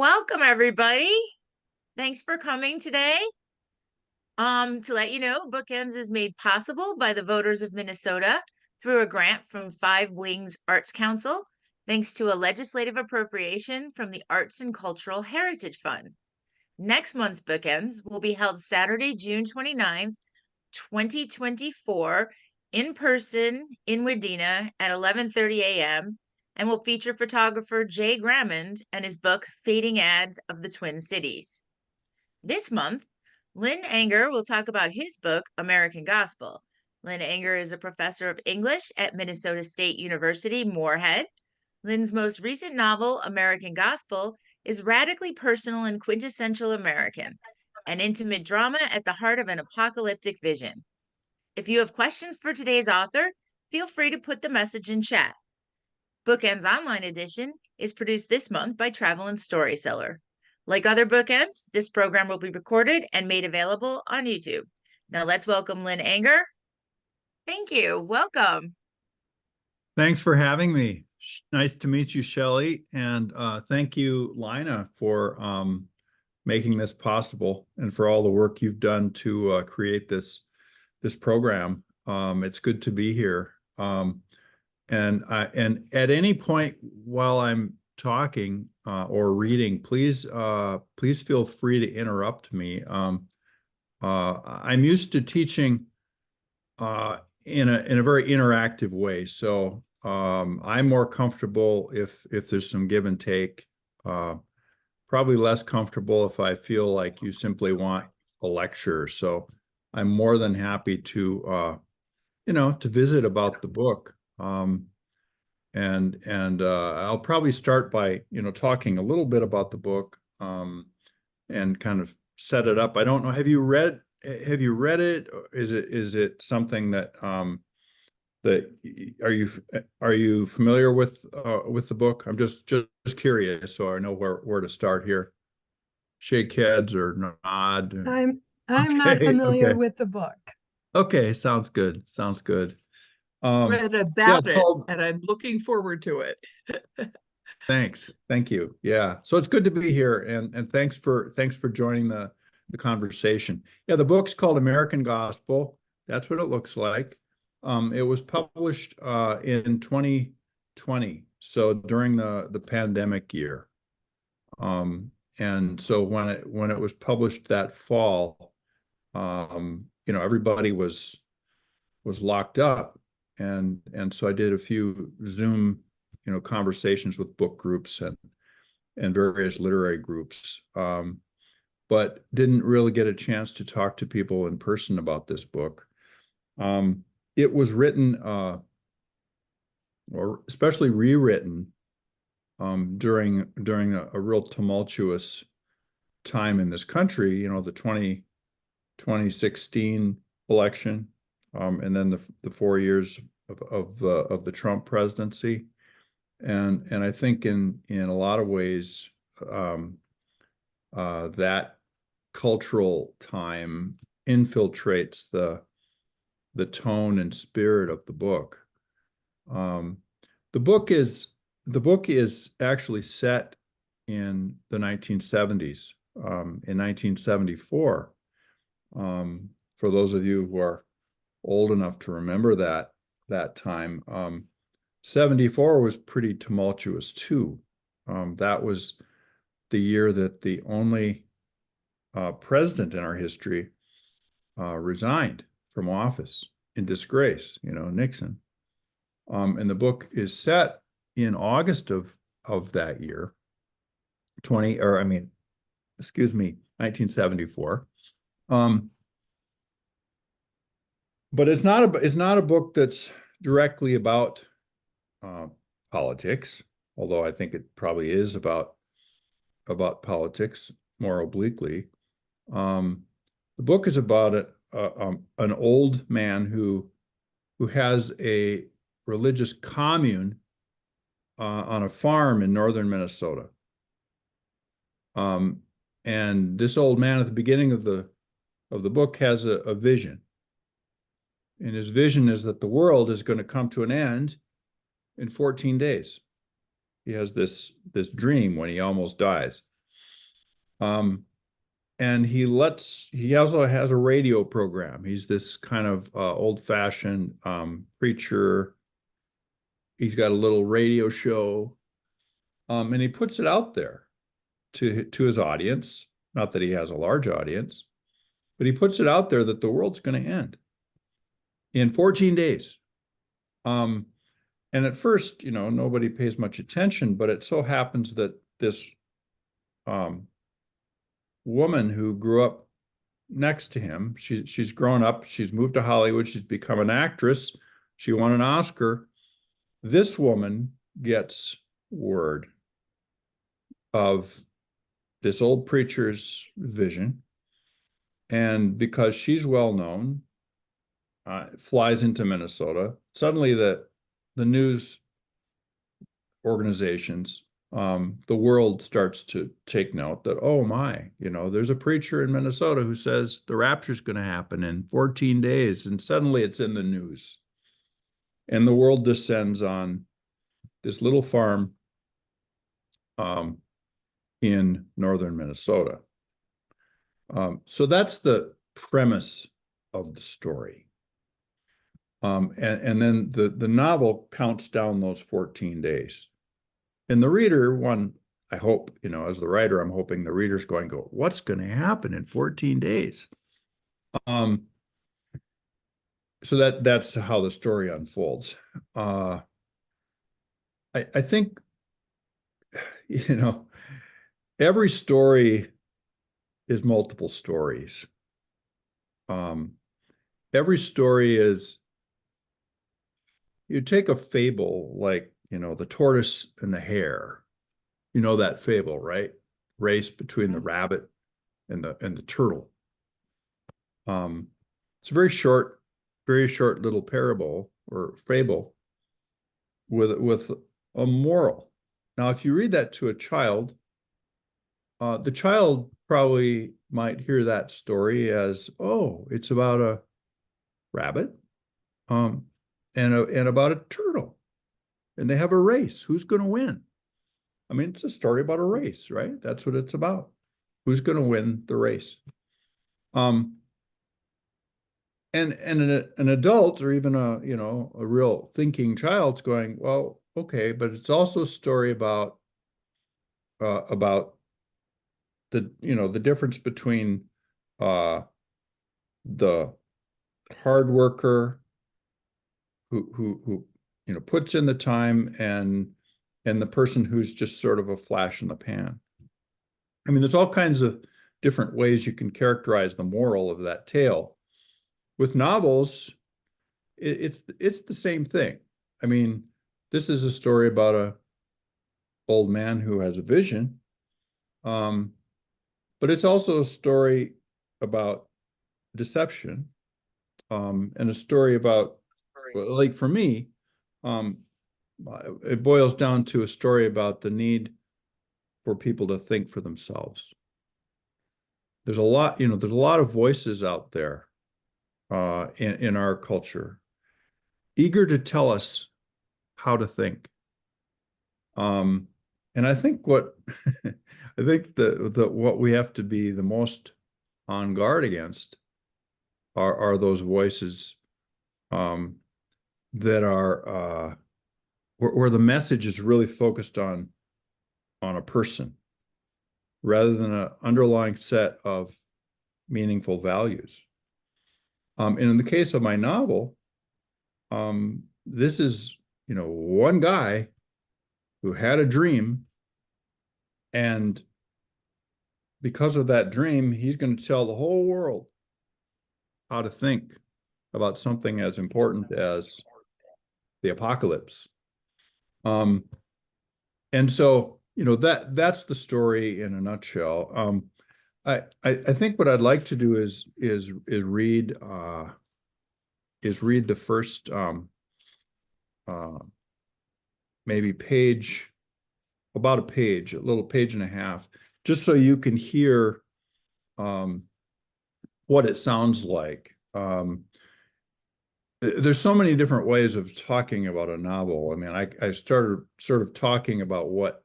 Welcome, everybody. Thanks for coming today. To let you know, Bookends is made possible by the voters of Minnesota through a grant from Five Wings Arts Council, thanks to a legislative appropriation from the Arts and Cultural Heritage Fund. Next month's Bookends will be held Saturday, June 29th, 2024, in person in Wadena at 11:30 a.m. and will feature photographer Jay Grammond and his book, Fading Ads of the Twin Cities. This month, Lin Enger will talk about his book, American Gospel. Lin Enger is a professor of English at Minnesota State University, Moorhead. Lin's most recent novel, American Gospel, is radically personal and quintessential American, an intimate drama at the heart of an apocalyptic vision. If you have questions for today's author, feel free to put the message in chat. Bookends Online Edition is produced this month by Travel and Storyseller. Like other Bookends, this program will be recorded and made available on YouTube. Now let's welcome Lin Enger. Thank you. Welcome. Thanks for having me. Nice to meet you, Shelley. And thank you, Lina, for making this possible and for all the work you've done to create this program. It's good to be here. And at any point while I'm talking or reading, please feel free to interrupt me. I'm used to teaching in a very interactive way, so I'm more comfortable if there's some give and take. Probably less comfortable if I feel like you simply want a lecture. So I'm more than happy to to visit about the book. And I'll probably start by talking a little bit about the book and kind of set it up. I don't know. Have you read it? Or is it something that are you familiar with the book? I'm just curious, so I know where to start here. Shake heads or nod. I'm not familiar with the book. Okay, sounds good. Sounds good. Read about it, and I'm looking forward to it. Thanks. Thank you. Yeah. So it's good to be here, and thanks for joining the conversation. Yeah, the book's called American Gospel. That's what it looks like. It was published in 2020, so during the pandemic year. And so when it was published that fall, everybody was locked up, and so I did a few Zoom conversations with book groups and various literary groups, but didn't really get a chance to talk to people in person about this book. It was written or especially rewritten during a real tumultuous time in this country, the 2016 election, and then the 4 years of the Trump presidency. And I think in a lot of ways, that cultural time infiltrates the tone and spirit of the book. The book is actually set in the 1970s. In 1974, for those of you who are old enough to remember that time, 74 was pretty tumultuous too. That was the year that the only president in our history resigned from office in disgrace, Nixon. And the book is set in August of that year, 1974. But it's not a book that's directly about politics, although I think it probably is about politics more obliquely. The book is about an old man who has a religious commune on a farm in northern Minnesota. And this old man at the beginning of the book has a vision. And his vision is that the world is going to come to an end in 14 days. He has this dream when he almost dies. And he also has a radio program. He's this kind of old-fashioned preacher. He's got a little radio show, and he puts it out there to his audience. Not that he has a large audience, but he puts it out there that the world's going to end in 14 days. And at first, nobody pays much attention, but it so happens that this woman who grew up next to him, she's grown up, she's moved to Hollywood, she's become an actress, she won an Oscar. This woman gets word of this old preacher's vision, and because she's well known, flies into Minnesota. Suddenly the news organizations, the world starts to take note that, oh my, there's a preacher in Minnesota who says the rapture is going to happen in 14 days. And suddenly it's in the news. And the world descends on this little farm in northern Minnesota. So that's the premise of the story. And then the novel counts down those 14 days. And the reader, I hope, as the writer, I'm hoping the reader's going to go, what's going to happen in 14 days? So that's how the story unfolds. I think, every story is multiple stories. Every story is, you take a fable like, the tortoise and the hare, that fable, right? Race between the rabbit and the turtle. It's a very short little parable or fable with a moral. Now, if you read that to a child, the child probably might hear that story as, oh, it's about a rabbit, and about a turtle. And they have a race. Who's going to win? I mean, it's a story about a race, right? That's what it's about. Who's going to win the race? And an adult, or even a real thinking child's going, well, okay, but it's also a story about the the difference between the hard worker who puts in the time and the person who's just sort of a flash in the pan. I mean, there's all kinds of different ways you can characterize the moral of that tale. With novels, it's the same thing. I mean, this is a story about a old man who has a vision, but it's also a story about deception, and a story about, like for me, it boils down to a story about the need for people to think for themselves. There's a lot of voices out there in our culture, eager to tell us how to think. And I think what we have to be the most on guard against are those voices that are where the message is really focused on a person rather than an underlying set of meaningful values. And in the case of my novel, this is, one guy who had a dream, and because of that dream, he's going to tell the whole world how to think about something as important as the apocalypse. And so, that's the story in a nutshell. I think what I'd like to do is read the first maybe about a little page and a half, just so you can hear what it sounds like. There's so many different ways of talking about a novel. I mean, I started sort of talking about what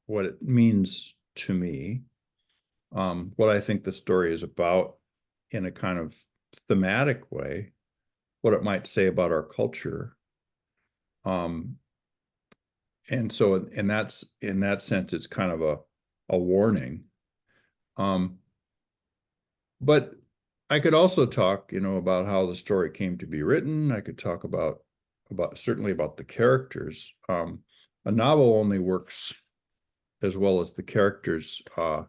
it means to me. what I think the story is about in a kind of thematic way, what it might say about our culture. And so in that sense, it's kind of a warning. But I could also talk, about how the story came to be written. I could talk about certainly about the characters. A novel only works as well as the characters are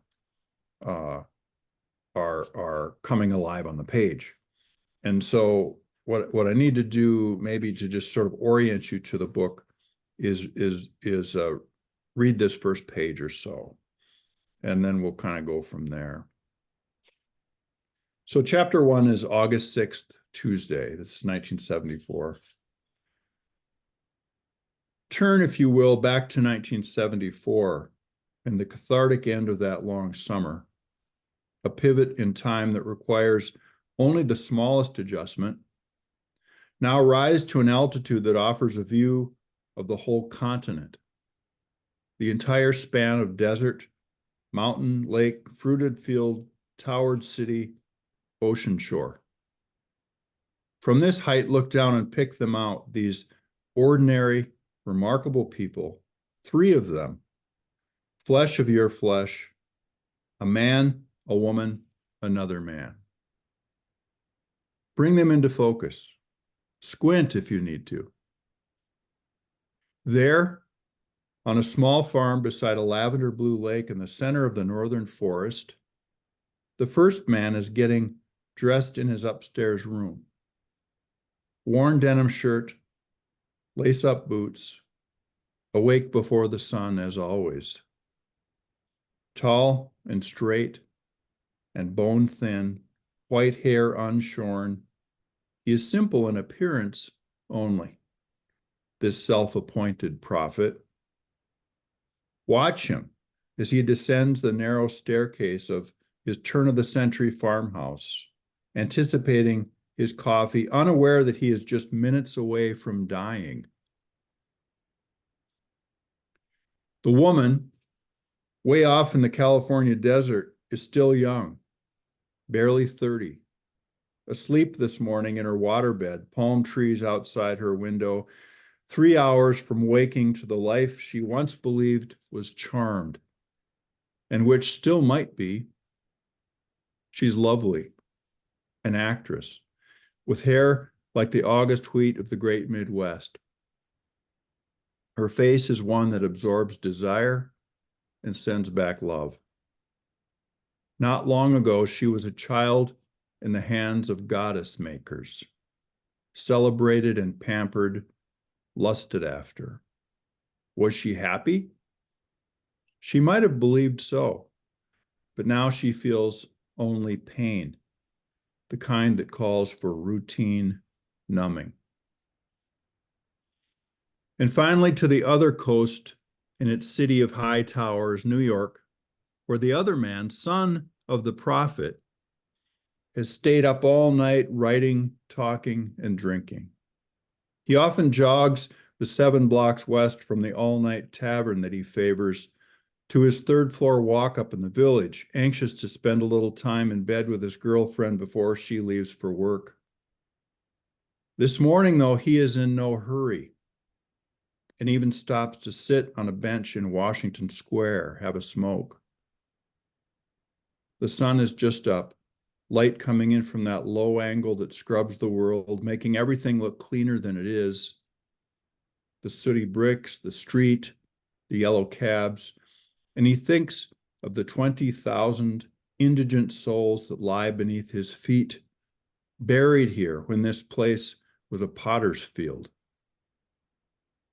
coming alive on the page. And so what I need to do, maybe to just sort of orient you to the book, is read this first page or so, and then we'll kind of go from there. So chapter 1 is August 6th, Tuesday. This is 1974. Turn, if you will, back to 1974 and the cathartic end of that long summer, a pivot in time that requires only the smallest adjustment. Now rise to an altitude that offers a view of the whole continent, the entire span of desert, mountain, lake, fruited field, towered city, ocean shore. From this height, look down and pick them out, these ordinary, remarkable people, 3 of them, flesh of your flesh, a man, a woman, another man. Bring them into focus. Squint if you need to. There, on a small farm beside a lavender blue lake in the center of the northern forest, the first man is getting dressed in his upstairs room. Worn denim shirt, lace-up boots, awake before the sun as always. Tall and straight and bone-thin, white hair unshorn, he is simple in appearance only, this self-appointed prophet. Watch him as he descends the narrow staircase of his turn-of-the-century farmhouse, anticipating his coffee, unaware that he is just minutes away from dying. The woman, way off in the California desert, is still young, barely 30, asleep this morning in her waterbed, palm trees outside her window, 3 hours from waking to the life she once believed was charmed, and which still might be. She's lovely, an actress, with hair like the August wheat of the great Midwest. Her face is one that absorbs desire and sends back love. Not long ago, she was a child in the hands of goddess makers, celebrated and pampered, lusted after. Was she happy? She might have believed so, but now she feels only pain, the kind that calls for routine numbing. And finally, to the other coast in its city of high towers, New York, where the other man, son of the prophet, has stayed up all night writing, talking, and drinking. He often jogs the 7 blocks west from the all-night tavern that he favors to his 3rd-floor walk-up in the village, anxious to spend a little time in bed with his girlfriend before she leaves for work. This morning, though, he is in no hurry and even stops to sit on a bench in Washington Square, have a smoke. The sun is just up, light coming in from that low angle that scrubs the world, making everything look cleaner than it is. The sooty bricks, the street, the yellow cabs, and he thinks of the 20,000 indigent souls that lie beneath his feet, buried here when this place was a potter's field.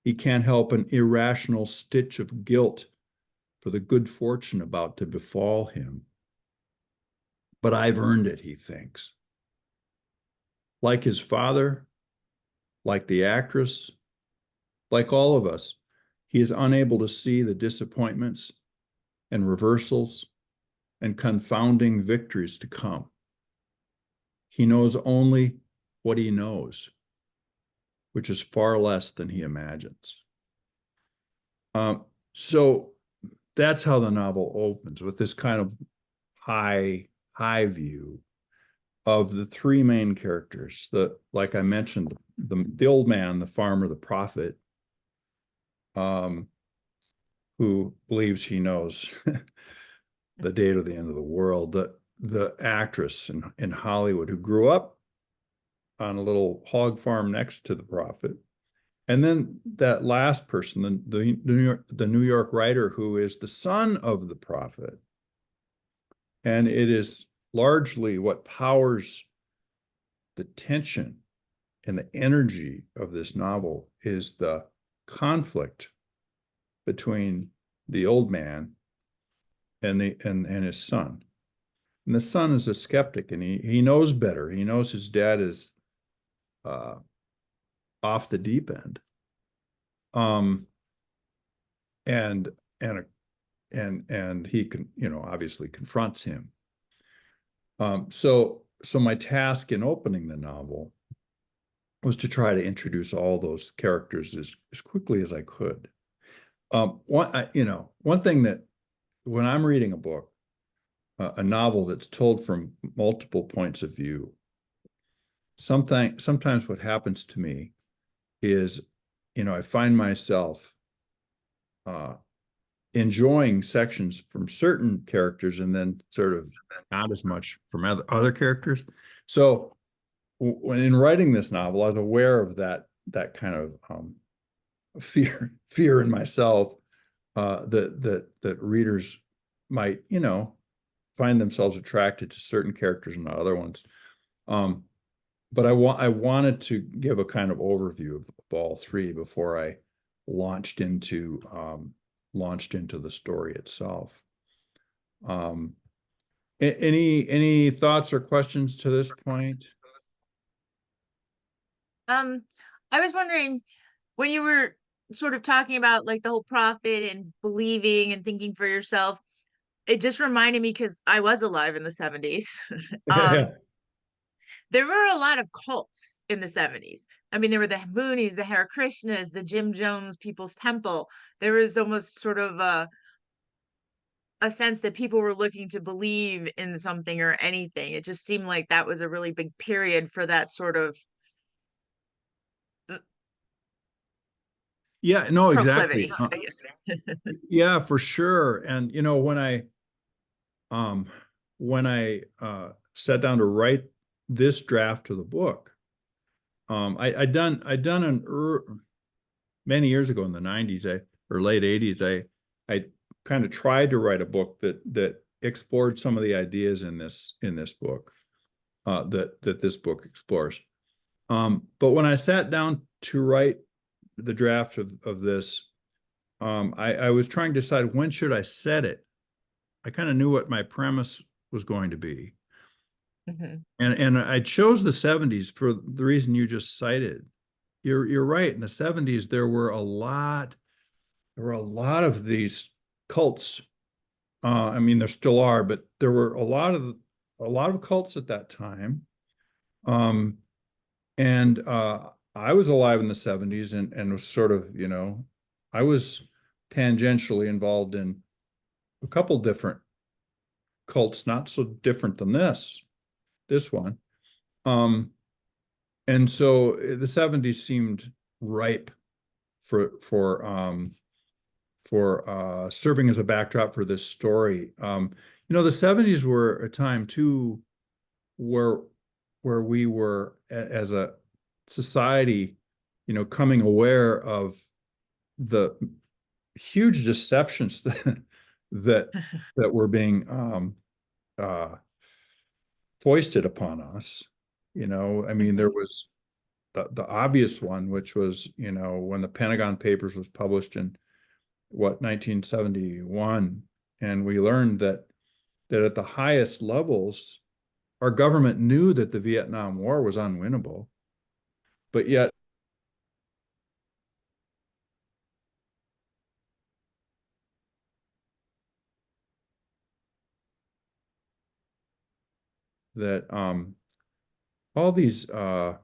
He can't help an irrational stitch of guilt for the good fortune about to befall him. But I've earned it, he thinks. Like his father, like the actress, like all of us, he is unable to see the disappointments and reversals and confounding victories to come. He knows only what he knows, which is far less than he imagines. So that's how the novel opens, with this kind of high view of the three main characters. Like I mentioned, the old man, the farmer, the prophet, who believes he knows the date of the end of the world. The actress in Hollywood who grew up on a little hog farm next to the prophet. And then that last person, the New York writer who is the son of the prophet. And it is largely what powers the tension and the energy of this novel is the conflict between the old man and his son. And the son is a skeptic, and he knows better. He knows his dad is off the deep end. And he can, obviously confronts him. So my task in opening the novel was to try to introduce all those characters as quickly as I could. One thing that when I'm reading a book, a novel that's told from multiple points of view, sometimes what happens to me is, I find myself enjoying sections from certain characters and then sort of not as much from other characters. So when in writing this novel, I was aware of that kind of fear in myself, that readers might, find themselves attracted to certain characters and not other ones. But I wanted to give a kind of overview of all three before I launched into the story itself. Any thoughts or questions to this point? I was wondering, when you were sort of talking about like the whole prophet and believing and thinking for yourself, it just reminded me, because I was alive in the 70s. There were a lot of cults in the 70s. I mean, there were the Moonies, the Hare Krishnas, the Jim Jones People's Temple. There was almost sort of a sense that people were looking to believe in something or anything. It just seemed like that was a really big period for that sort of Yeah, no, exactly. proclivity, I guess. Yeah, for sure. And when I sat down to write this draft of the book, I'd done many years ago in the 90s, or late 80s, I kind of tried to write a book that explored some of the ideas in this book, that this book explores. But when I sat down to write the draft of this, I was trying to decide, when should I set it. I kind of knew what my premise was going to be. Mm-hmm. And I chose the 70s for the reason you just cited. You're right. In the 70s, there were a lot of these cults. I mean, there still are, but there were a lot of cults at that time. And I was alive in the 70s and was sort of, I was tangentially involved in a couple different cults, not so different than this one. And so the 70s seemed ripe for serving as a backdrop for this story. The 70s were a time too where we were, as a society, coming aware of the huge deceptions that were being foisted upon us. I mean, there was the obvious one, which was, when the Pentagon Papers was published in 1971, and we learned that at the highest levels, our government knew that the Vietnam War was unwinnable, but yet that all these the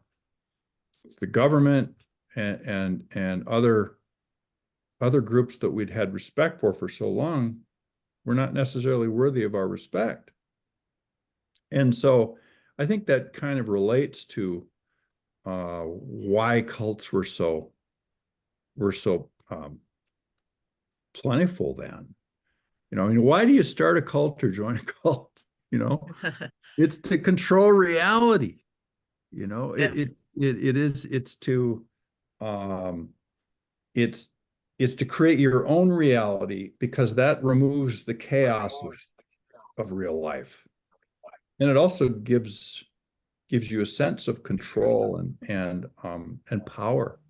government and other groups that we'd had respect for so long were not necessarily worthy of our respect. And so I think that kind of relates to why cults were so plentiful then. I mean, why do you start a cult or join a cult? It's to control reality. Yeah. It's to um, it's it's to create your own reality because that removes the chaos of real life, and it also gives you a sense of control and power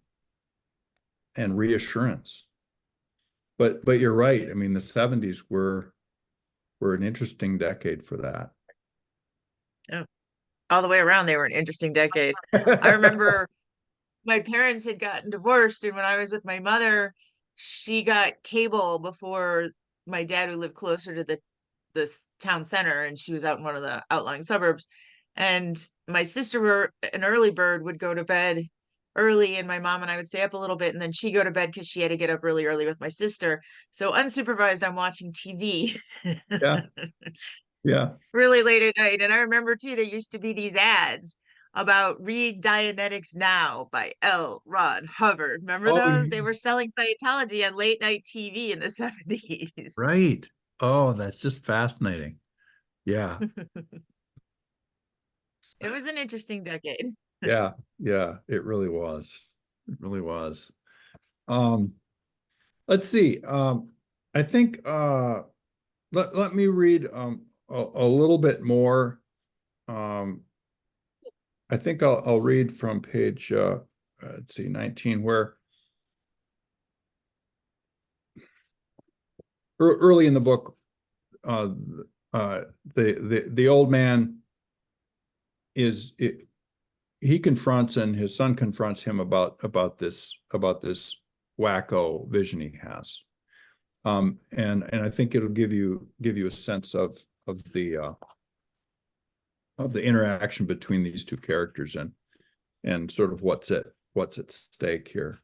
and reassurance. But you're right. I mean, the 70s were an interesting decade for that. Yeah. All the way around, they were an interesting decade. I remember my parents had gotten divorced, and when I was with my mother, she got cable before my dad, who lived closer to this town center, and she was out in one of the outlying suburbs. And my sister were an early bird, would go to bed early, and my mom and I would stay up a little bit, and then she go to bed because she had to get up really early with my sister. So unsupervised, I'm watching TV Yeah, yeah. really late at night. And I remember too, there used to be these ads about Read Dianetics Now by L. Ron Hubbard. Remember Oh, those? yeah. They were selling Scientology on late night TV in the 70s. Right. Oh, that's just fascinating. Yeah, It was an interesting decade. yeah, yeah. It really was. It really was. Um, let's see. I think let me read a little bit more. Um, I think I'll read from page let's see, 19, where early in the book, uh, the old man is he confronts, and his son confronts him about this wacko vision he has. And I think it'll give you a sense of the interaction between these two characters and sort of what's at stake here.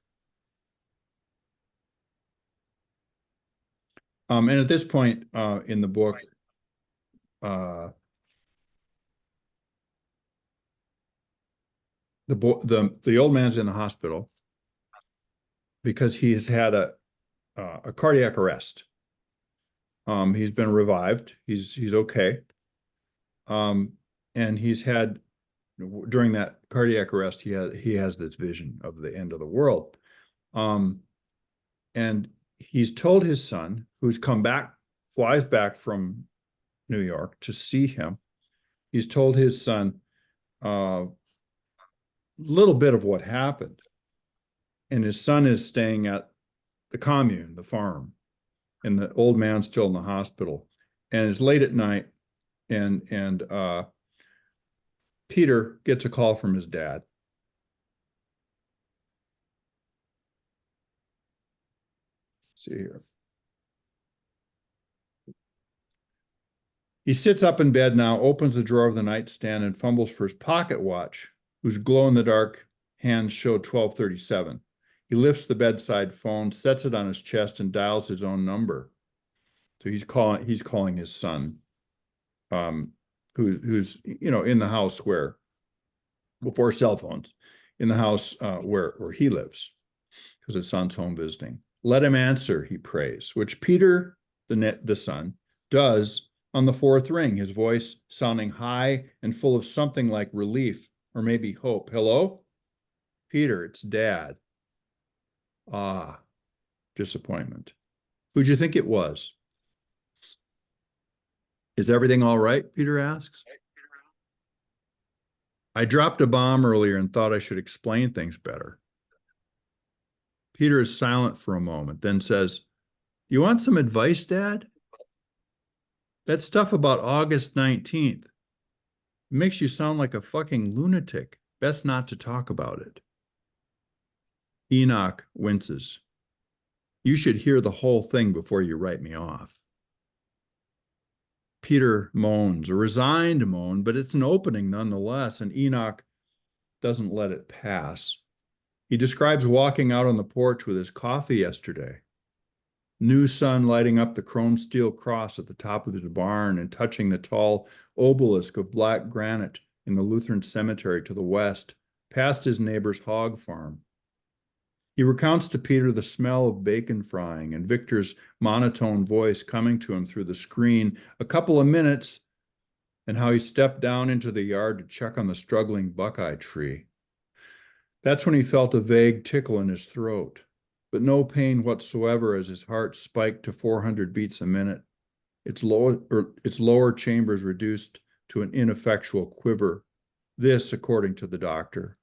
And at this point in the book, the old man's in the hospital because he has had a cardiac arrest. He's been revived. He's okay. And he's had, during that cardiac arrest, he has this vision of the end of the world. And he's told his son, who's flies back from New York to see him. He's told his son a little bit of what happened. And his son is staying at the commune, the farm, and the old man's still in the hospital. And it's late at night, and Peter gets a call from his dad. Let's see here. He sits up in bed now, opens the drawer of the nightstand, and fumbles for his pocket watch, whose glow-in-the-dark hands show 12:37. He lifts the bedside phone, sets it on his chest, and dials his own number. So he's calling his son, who's in the house before cell phones, in the house where he lives, because his son's home visiting. Let him answer, he prays, which Peter, the son, does on the fourth ring, his voice sounding high and full of something like relief or maybe hope. Hello? Peter, it's Dad. Ah, disappointment. Who'd you think it was? Is everything all right? Peter asks. I dropped a bomb earlier and thought I should explain things better. Peter is silent for a moment, then says, "You want some advice, Dad? That stuff about August 19th makes you sound like a fucking lunatic. Best not to talk about it." Enoch winces. You should hear the whole thing before you write me off. Peter moans, a resigned moan, but it's an opening nonetheless, and Enoch doesn't let it pass. He describes walking out on the porch with his coffee yesterday. New sun lighting up the chrome steel cross at the top of his barn and touching the tall obelisk of black granite in the Lutheran cemetery to the west, past his neighbor's hog farm. He recounts to Peter the smell of bacon frying and Victor's monotone voice coming to him through the screen a couple of minutes, and how he stepped down into the yard to check on the struggling buckeye tree. That's when he felt a vague tickle in his throat, but no pain whatsoever as his heart spiked to 400 beats a minute, its lower chambers reduced to an ineffectual quiver. This, according to the doctor.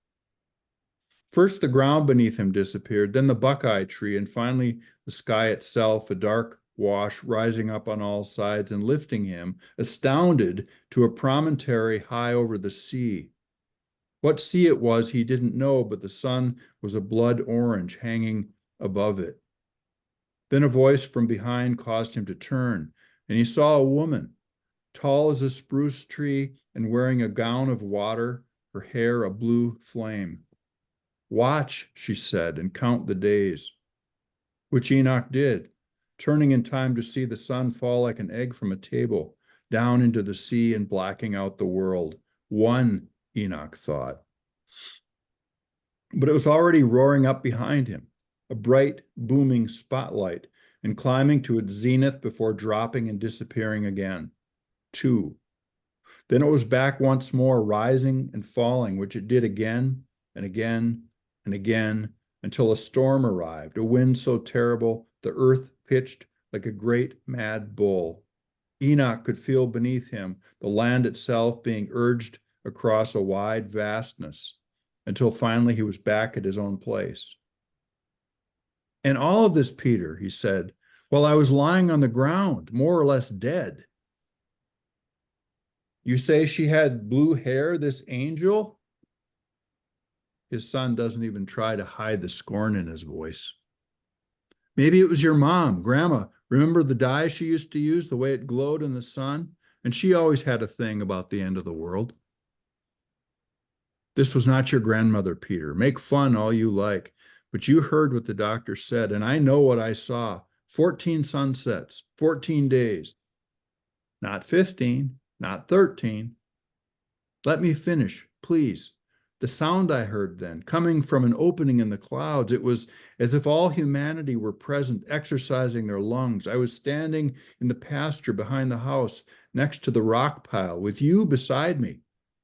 First, the ground beneath him disappeared, then the buckeye tree, and finally the sky itself, a dark wash rising up on all sides and lifting him, astounded, to a promontory high over the sea. What sea it was he didn't know, but the sun was a blood orange hanging above it. Then a voice from behind caused him to turn, and he saw a woman, tall as a spruce tree and wearing a gown of water, her hair a blue flame. Watch, she said, and count the days, which Enoch did, turning in time to see the sun fall like an egg from a table down into the sea and blacking out the world. One, Enoch thought. But it was already roaring up behind him, a bright, booming spotlight, and climbing to its zenith before dropping and disappearing again. Two. Then it was back once more, rising and falling, which it did again and again and again, until a storm arrived, a wind so terrible the earth pitched like a great mad bull. Enoch could feel beneath him the land itself being urged across a wide vastness, until finally he was back at his own place. And all of this, Peter, he said, while I was lying on the ground, more or less dead. You say she had blue hair, this angel? His son doesn't even try to hide the scorn in his voice. Maybe it was your mom, Grandma. Remember the dye she used to use, the way it glowed in the sun? And she always had a thing about the end of the world. This was not your grandmother, Peter. Make fun all you like, but you heard what the doctor said, and I know what I saw. 14 sunsets, 14 days. Not 15, not 13. Let me finish, please. The sound I heard then, coming from an opening in the clouds, it was as if all humanity were present, exercising their lungs. I was standing in the pasture behind the house, next to the rock pile, with you beside me,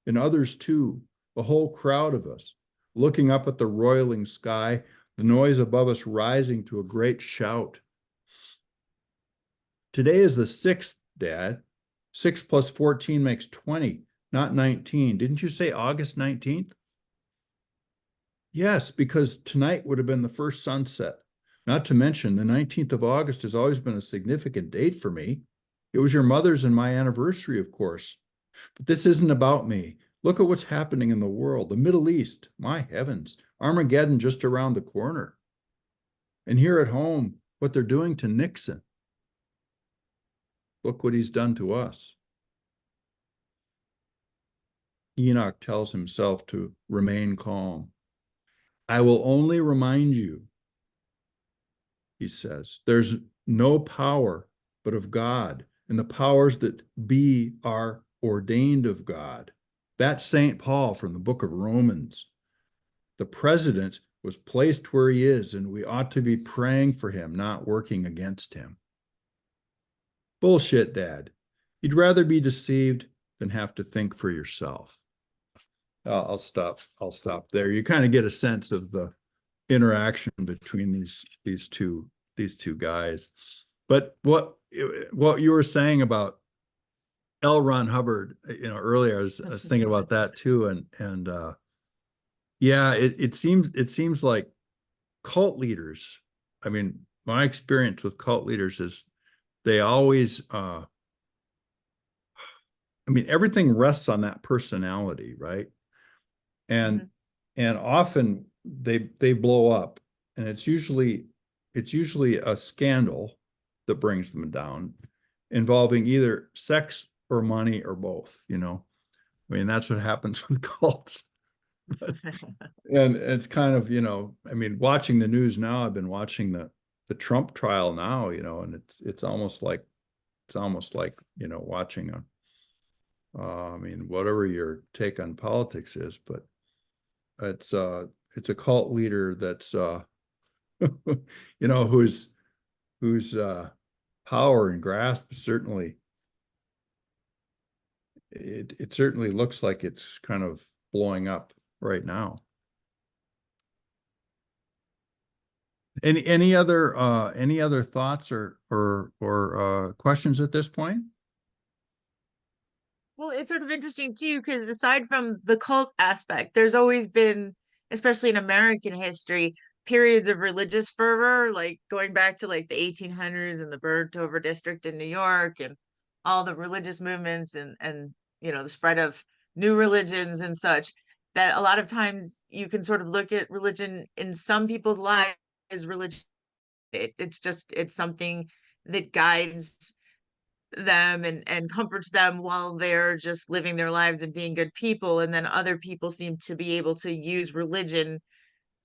and others too, a whole crowd of us, looking up at the roiling sky, the noise above us rising to a great shout. Today is the 6th, Dad. 6 plus 14 makes 20, not 19. Didn't you say August 19th? Yes, because tonight would have been the first sunset. Not to mention, the 19th of August has always been a significant date for me. It was your mother's and my anniversary, of course. But this isn't about me. Look at what's happening in the world. The Middle East, my heavens, Armageddon just around the corner. And here at home, what they're doing to Nixon. Look what he's done to us. Enoch tells himself to remain calm. I will only remind you, he says, there's no power but of God, and the powers that be are ordained of God. That's St. Paul from the book of Romans. The president was placed where he is, and we ought to be praying for him, not working against him. Bullshit, Dad. You'd rather be deceived than have to think for yourself. I'll stop there. You kind of get a sense of the interaction between these two guys. But what you were saying about L. Ron Hubbard, earlier, I was thinking about that too, and yeah, it seems like cult leaders. I mean, my experience with cult leaders is they always, everything rests on that personality, right? And often they blow up, and it's usually a scandal that brings them down, involving either sex or money or both. That's what happens with cults. And it's kind of, watching the news now. I've been watching the Trump trial now, and it's almost like watching I mean, whatever your take on politics is, but it's it's a cult leader that's whose power and grasp certainly it certainly looks like it's kind of blowing up right now. Any other thoughts or questions at this point? Well, it's sort of interesting too, because aside from the cult aspect, there's always been, especially in American history, periods of religious fervor, like going back to like the 1800s and the burnt over district in New York and all the religious movements and the spread of new religions and such, that a lot of times you can sort of look at religion in some people's lives as religion. It's something that guides them and comforts them while they're just living their lives and being good people, and then other people seem to be able to use religion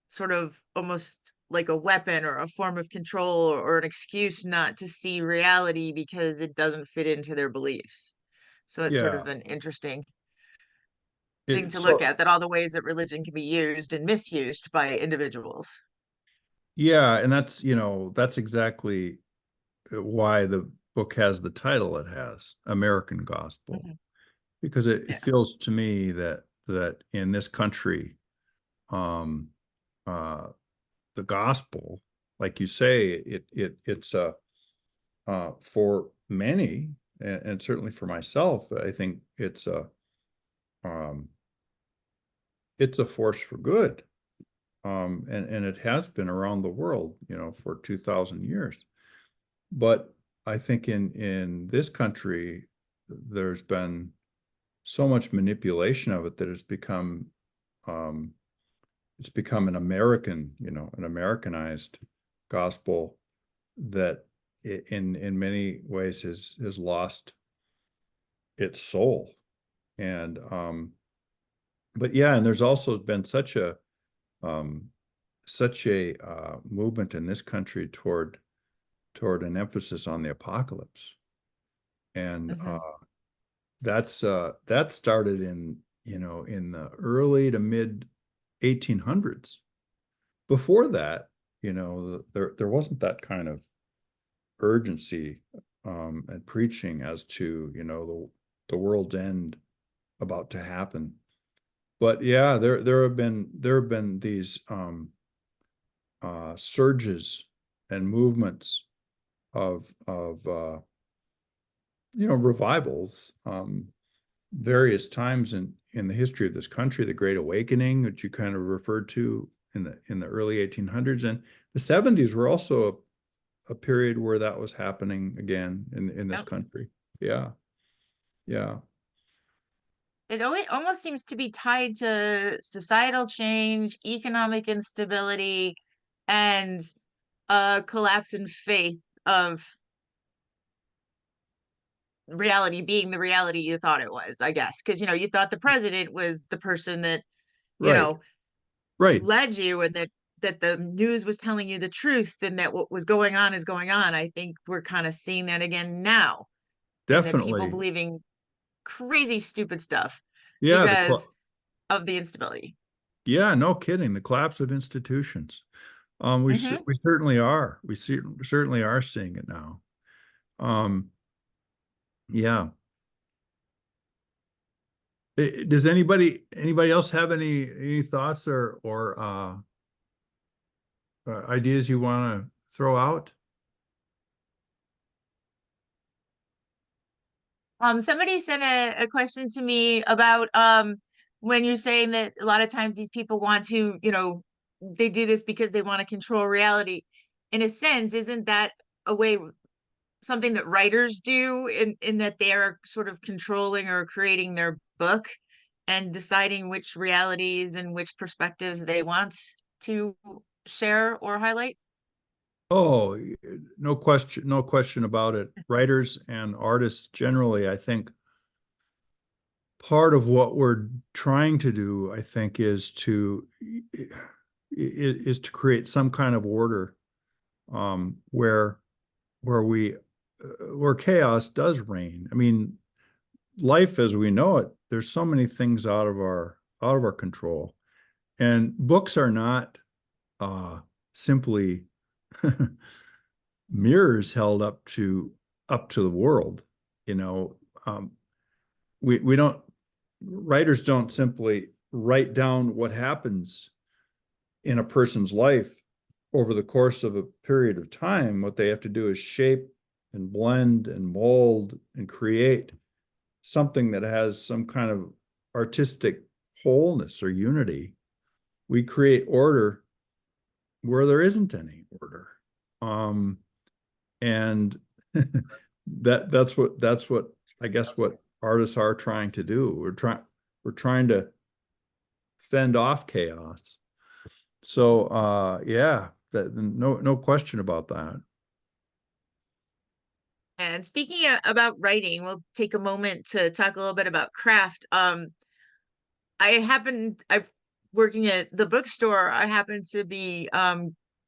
sort of almost like a weapon or a form of control, or an excuse not to see reality because it doesn't fit into their beliefs. So it's sort Yeah. of an interesting thing It, to look so at, that all the ways that religion can be used and misused by individuals. yeah, and that's exactly why the book has the title it has, American Gospel, Mhm. because it Yeah. feels to me that in this country, um, uh, the gospel, like you say, it's for many, and certainly for myself, I think um, it's a force for good, and it has been around the world, for 2,000 years. But I think in this country, there's been so much manipulation of it that um, it's become an an Americanized gospel that in many ways has lost its soul. And but yeah, and there's also been um, such a movement in this country toward an emphasis on the apocalypse, and Mhm. that started in the early to mid 1800s. Before that, there wasn't that kind of urgency and preaching as to the world's end about to happen. But yeah, there have been these surges and movements of revivals, various times in the history of this country. The Great Awakening, which you kind of referred to in the early 1800s, and the 70s were also a period where that was happening again in this Yep. country. Yeah, yeah. It almost seems to be tied to societal change, economic instability, and a collapse in faith of reality being the reality you thought it was, I guess. Because, you thought the president was the person that, you Right, know, right. led you, and that the news was telling you the truth, and that what was going on is going on. I think we're kind of seeing that again now, in that people Definitely. believing crazy, stupid stuff Yeah, because of the instability. yeah, no kidding. The collapse of institutions. Hmm. We certainly are. Certainly are seeing it now. Um, yeah. Does anybody else have any thoughts or ideas you want to throw out? Somebody sent a question to me about when you're saying that a lot of times these people want to, they do this because they want to control reality. In a sense, isn't that a way, something that writers do, in that they are sort of controlling or creating their book and deciding which realities and which perspectives they want to share or highlight? Oh, no question about it. Writers and artists generally, I think part of what we're trying to do, I think, is to create some kind of order where we where chaos does reign. I mean, life as we know it, there's so many things out of our control, and books are not simply mirrors held up to the world. You know, we don't, writers don't simply write down what happens in a person's life over the course of a period of time. What they have to do is shape and blend and mold and create something that has some kind of artistic wholeness or unity. We create order where there isn't any order. And that's what I guess what artists are trying to do. We're trying to fend off chaos. So yeah, no question about that. And speaking about writing, we'll take a moment to talk a little bit about craft. I'm working at the bookstore. I happened to be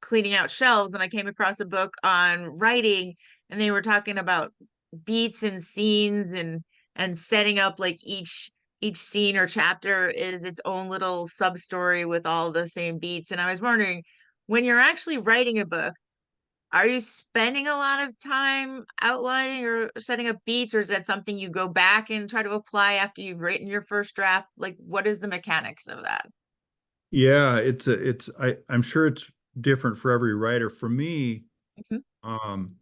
cleaning out shelves, and I came across a book on writing, and they were talking about beats and scenes and setting up like each scene or chapter is its own little sub story with all the same beats. And I was wondering, when you're actually writing a book, are you spending a lot of time outlining or setting up beats, or is that something you go back and try to apply after you've written your first draft? Like, what is the mechanics of that? Yeah, I'm sure it's different for every writer. For me, Mhm. um,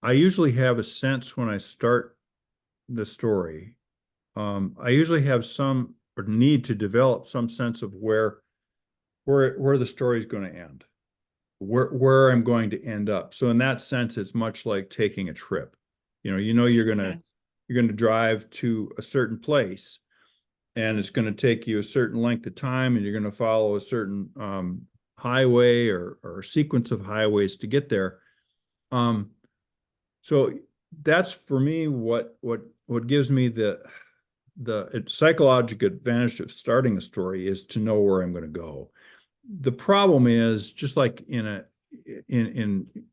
I usually have a sense when I start the story. I usually have some or need to develop some sense of where the story is going to end, where I'm going to end up. So in that sense, it's much like taking a trip. Okay. You're gonna drive to a certain place, and it's going to take you a certain length of time, and you're going to follow a certain highway or sequence of highways to get there. Um, so that's for me what gives me the psychological advantage of starting a story is to know where I'm going to go. The problem is, just like in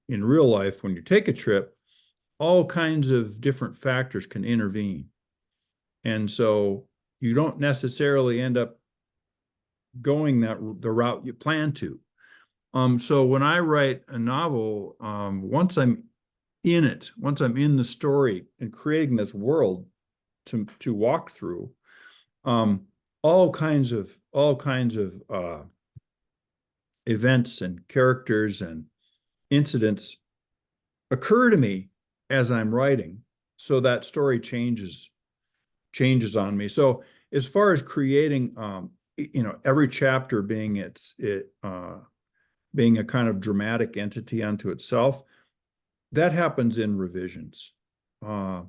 real life, when you take a trip, all kinds of different factors can intervene, and so you don't necessarily end up going the route you plan to. So when I write a novel, once I'm in it, once I'm in the story and creating this world to walk through, um, all kinds of events and characters and incidents occur to me as I'm writing, so that story changes on me. So as far as creating, every chapter being a kind of dramatic entity unto itself, that happens in revisions. For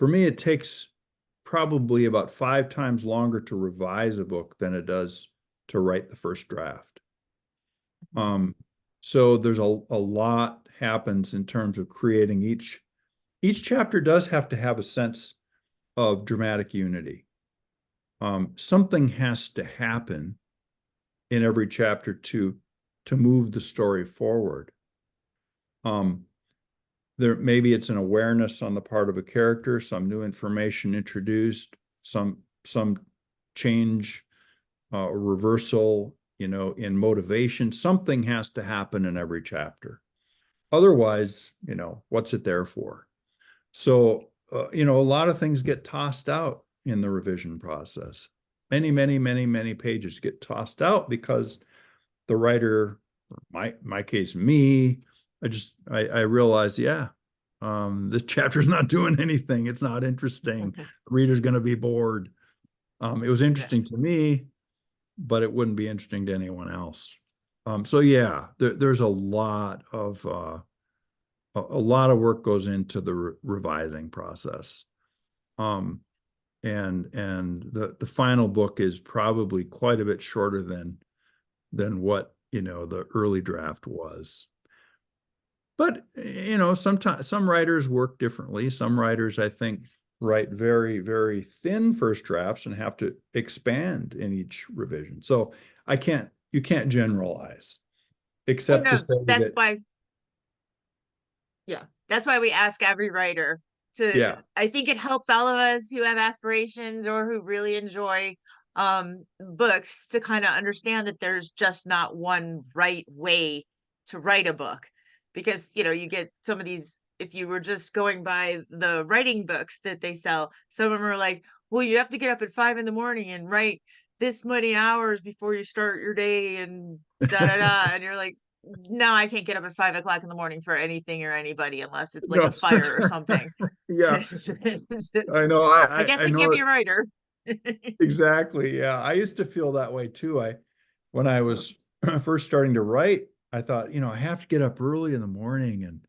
me, it takes probably about 5 times longer to revise a book than it does to write the first draft. So there's a lot happens in terms of creating each chapter does have to have a sense of dramatic unity. Something has to happen in every chapter to move the story forward. There maybe it's an awareness on the part of a character, some new information introduced, some change or reversal, in motivation. Something has to happen in every chapter. Otherwise, what's it there for? So, a lot of things get tossed out in the revision process. Many pages get tossed out because the writer, my case, me, I realized, yeah, this chapter's not doing anything. It's not interesting. The reader's going to be bored. It was interesting to me, but it wouldn't be interesting to anyone else. So yeah, there's a lot of work goes into the revising process. And the final book is probably quite a bit shorter than what the early draft was. But sometimes some writers work differently. Some writers, I think, write very, very thin first drafts and have to expand in each revision. So you can't generalize, Oh except to no, say that's that, why. Yeah. That's why we ask every writer to, Yeah. I think it helps all of us who have aspirations or who really enjoy books to kind of understand that there's just not one right way to write a book. Because, you get some of these, if you were just going by the writing books that they sell, some of them are like, well, you have to get up at 5 in the morning and write this many hours before you start your day and da da da. And you're like, no, I can't get up at 5 o'clock in the morning for anything or anybody unless it's like No. a fire or something. Yeah, I I know. guess I I can't know be a writer. exactly. Yeah, I used to feel that way too. When I was first starting to write, I thought, I have to get up early in the morning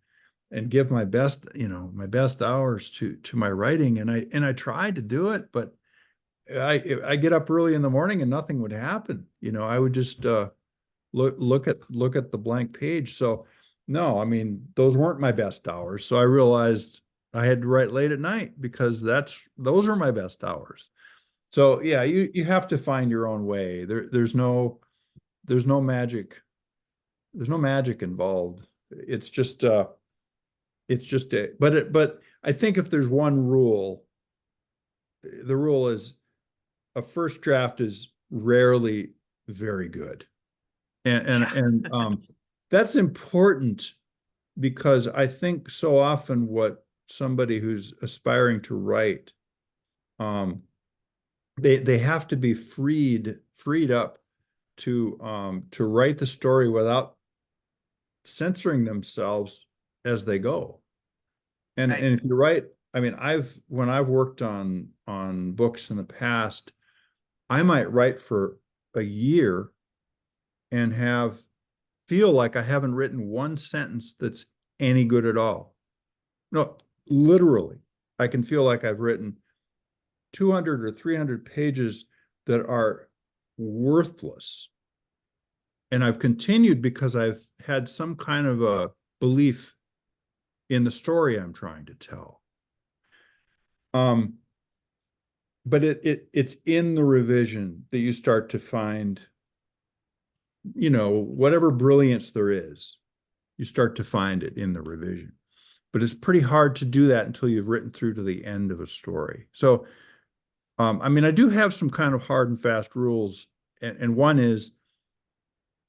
and give my best, my best hours to my writing. And I tried to do it, but I get up early in the morning and nothing would happen. I would just look at the blank page. So no, I mean, those weren't my best hours. So I realized I had to write late at night because those are my best hours. So yeah, you have to find your own way. There's no magic. There's no magic involved. But I think if there's one rule, the rule is a first draft is rarely very good. And and Yeah. and that's important because I think so often what somebody who's aspiring to write, um, they have to be freed up to write the story without censoring themselves as they go. And Right. and if you write, I mean, when I've worked on books in the past, I might write for a year and feel like I haven't written one sentence that's any good at all. No, literally, I can feel like I've written 200 or 300 pages that are worthless. And I've continued because I've had some kind of a belief in the story I'm trying to tell. Um, but it's in the revision that you start to find, whatever brilliance there is, you start to find it in the revision. But it's pretty hard to do that until you've written through to the end of a story. So, I mean, I do have some kind of hard and fast rules, and one is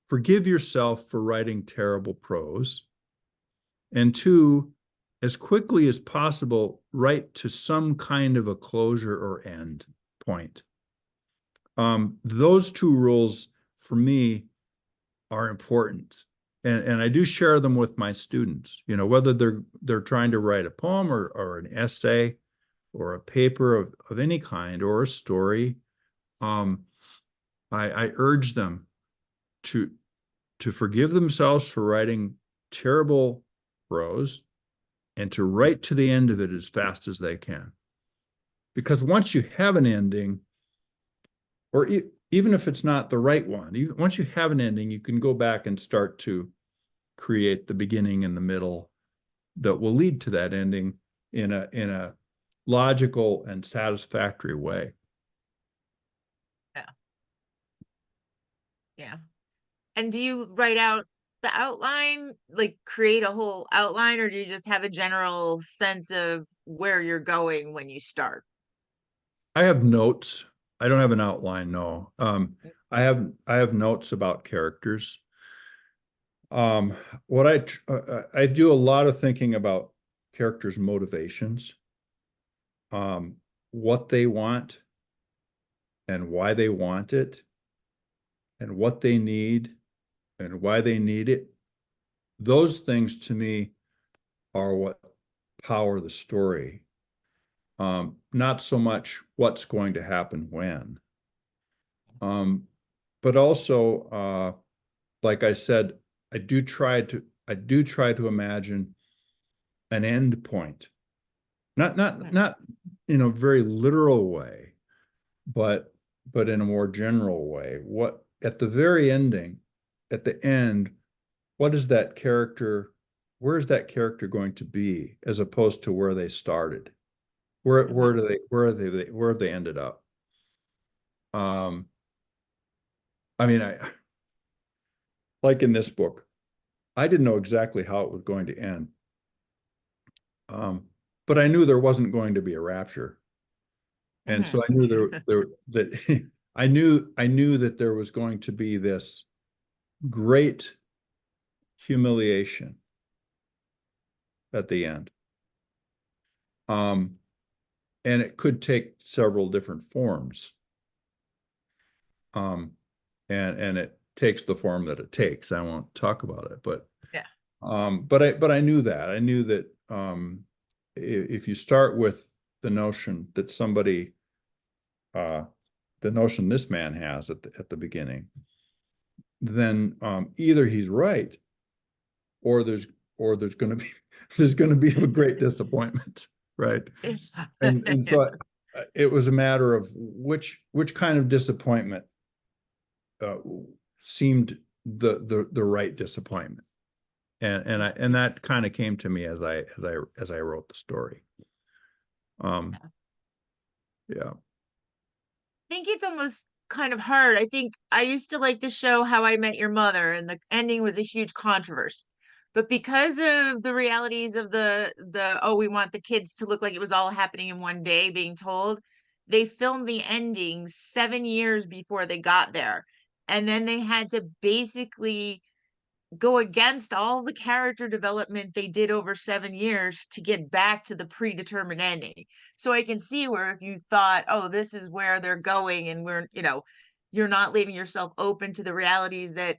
forgive yourself for writing terrible prose, and two, as quickly as possible, write to some kind of a closure or end point. Those two rules for me are important. And I do share them with my students, whether they're trying to write a poem or an essay or a paper of any kind or a story. I urge them to forgive themselves for writing terrible prose and to write to the end of it as fast as they can. Because once you have an ending, or even if it's not the right one, once you have an ending, you can go back and start to create the beginning and the middle that will lead to that ending in a logical and satisfactory way. Yeah. Yeah. And do you write out the outline, like create a whole outline, or do you just have a general sense of where you're going when you start? I have notes. I don't have an outline, no. I have notes about characters. Um, what I do a lot of thinking about characters' motivations, um, what they want and why they want it, and what they need and why they need it. Those things to me are what power the story. Not so much what's going to happen when. But also, like I said, I do try to imagine an end point. Not not Mhm. not in a very literal way, but in a more general way. What at the very ending, at the end, what is that character, where is that character going to be as opposed to where they started? Mhm. Where have they ended up? Um, I mean, like in this book, I didn't know exactly how it was going to end. But I knew there wasn't going to be a rapture. And so I knew that I knew that there was going to be this great humiliation at the end. And it could take several different forms. And it takes the form that it takes. I won't talk about it, but Yeah. But I knew that. I knew that if you start with the notion that somebody, the notion this man has at the beginning, then either he's right, or there's going to be a great disappointment, right? And so it was a matter of which kind of disappointment seemed the right disappointment, and that kind of came to me as I wrote the story. Yeah. I think it's almost kind of hard. I think I used to like the show How I Met Your Mother, and the ending was a huge controversy. But because of the realities of the oh, we want the kids to look like it was all happening in one day being told, they filmed the ending 7 years before they got there. And then they had to basically go against all the character development they did over 7 years to get back to the predetermined ending. So I can see where if you thought, oh, this is where they're going, and you're not leaving yourself open to the realities that,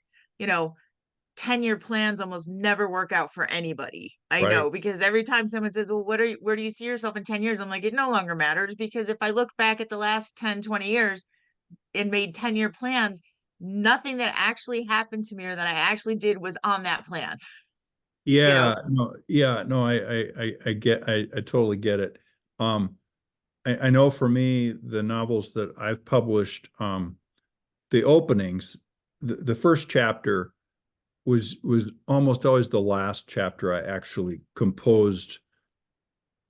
10-year plans almost never work out for anybody. I Right. know, because every time someone says, well, where do you see yourself in 10 years? I'm like, it no longer matters, because if I look back at the last 10, 20 years and made 10-year plans, nothing that actually happened to me or that I actually did was on that plan. Yeah, no, I totally get it. I know for me, the novels that I've published, the openings, the first chapter was almost always the last chapter I actually composed,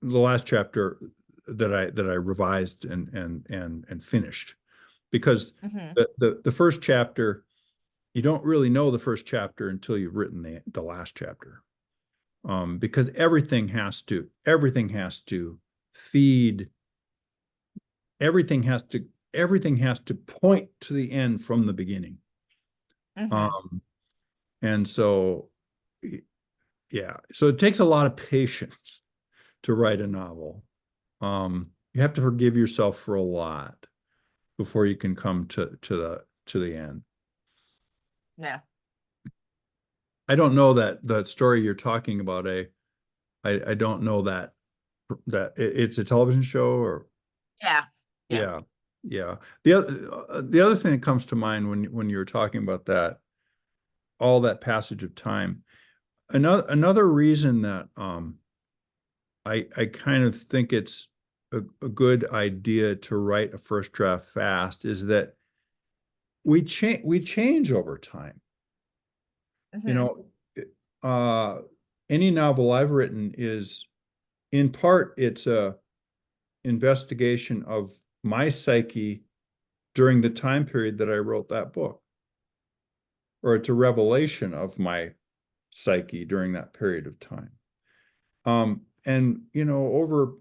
the last chapter that I revised and finished, because Mm-hmm. the first chapter, you don't really know the first chapter until you've written the last chapter. Because everything has to feed, everything has to point to the end from the beginning. Mm-hmm. And so, yeah, so it takes a lot of patience to write a novel. You have to forgive yourself for a lot before you can come to the end. Yeah. I don't know that story you're talking about. I don't know that it's a television show, or Yeah. Yeah. yeah, yeah. The other thing that comes to mind when you're talking about that, all that passage of time. Another reason that I kind of think it's a good idea to write a first draft fast is that we change over time. You Mm-hmm. know, uh, any novel I've written is, in part, it's a investigation of my psyche during the time period that I wrote that book, or it's a revelation of my psyche during that period of time. And over